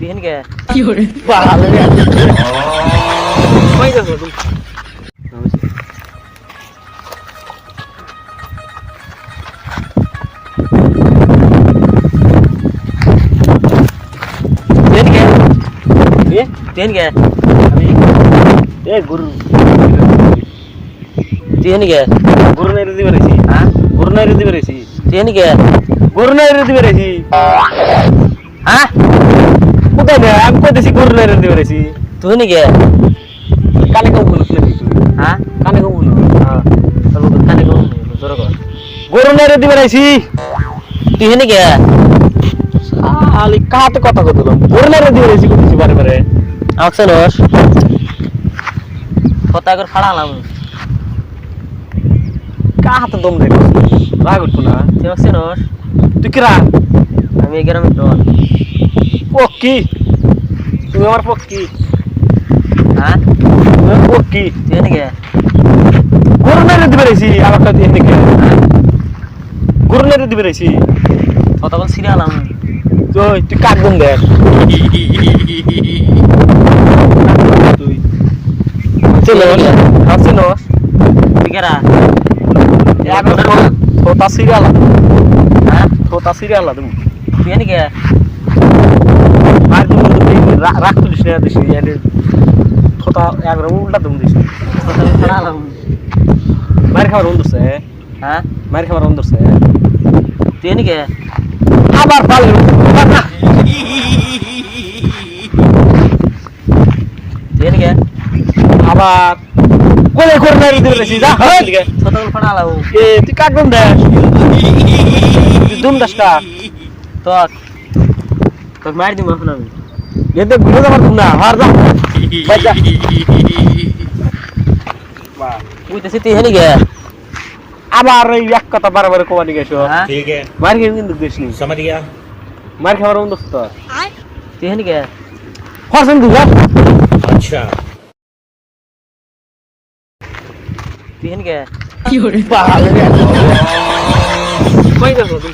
তিন কে কি করে ভালো রে কই যাবো তুমি তিন কে এ তিন কে আমি এ গুরু তিন কে গুরু নাই দিবে রেছি হ্যাঁ গুরু নাই দিবে রেছি তিন কে গুরু নাই দিবে রেছি হ্যাঁ কোথায় না আমি কইতেছি গুরু নাই দিবে রেছি তুই কে কানে কম বলছ না তুই হ্যাঁ কানে কম বল হ্যাঁ চলো কানে কম জোরে কর গুরু নাই দিবে রেছি তিন কে আলি কাতে কথা কইলাম গুরু নাই দিবে রেছি কইছি বারে বারে আচ্ছা নস কথা করে ফাড়ালাম কা হাতে দম দে রাগ উঠতো না তুই আচ্ছা নস তুই কি রা আমি এই গ্রামের ডন পক্কি তুমি আমার পক্কি হ্যাঁ তুমি আমার পক্কি তিন কে গুরু নাই দিবে রেছি আমারটা দিয়ে দিকে গুরু নাই দিবে রেছি কথা বল সিরিয়ালাম তুই কাক দম দে তুই চলো আসছে নস টিকেরা এখন থোতা সিরিয়াল হ্যাঁ থোতা সিরিয়াল তুমি তিন কে আর তুমি রাখ তুলিস না দিস এনে থোতা একবার উল্টা তুমি দিস কথা করে ফাড়ালাম মার খাবার বন্ধুছে হ্যাঁ মার খাবার বন্ধুছে তিন কে আবার পাল তিন কে আবার কোলে করে মারি দিবেছি যা হল গে কথা করে ফাড়ালাম এ তুই কাক দম দে তুই দুম দাসটা তো তোর মার দিম এখন আমি এতে ঘুরে যাবার না হার যা বাজা বাহ বুঝতেছি তুই হেনি গে আবার এই এক কথা বারবার কোবানি গেছো হ্যাঁ ठीक है মার খেয়ে কিন্তু দেশনি समझ गया মার খাবার বন্ধুছে তো তুই হেনি গে ফরসন দুগা अच्छा তুই হেনি গে কি করে ভালো রে কই যাবো তুই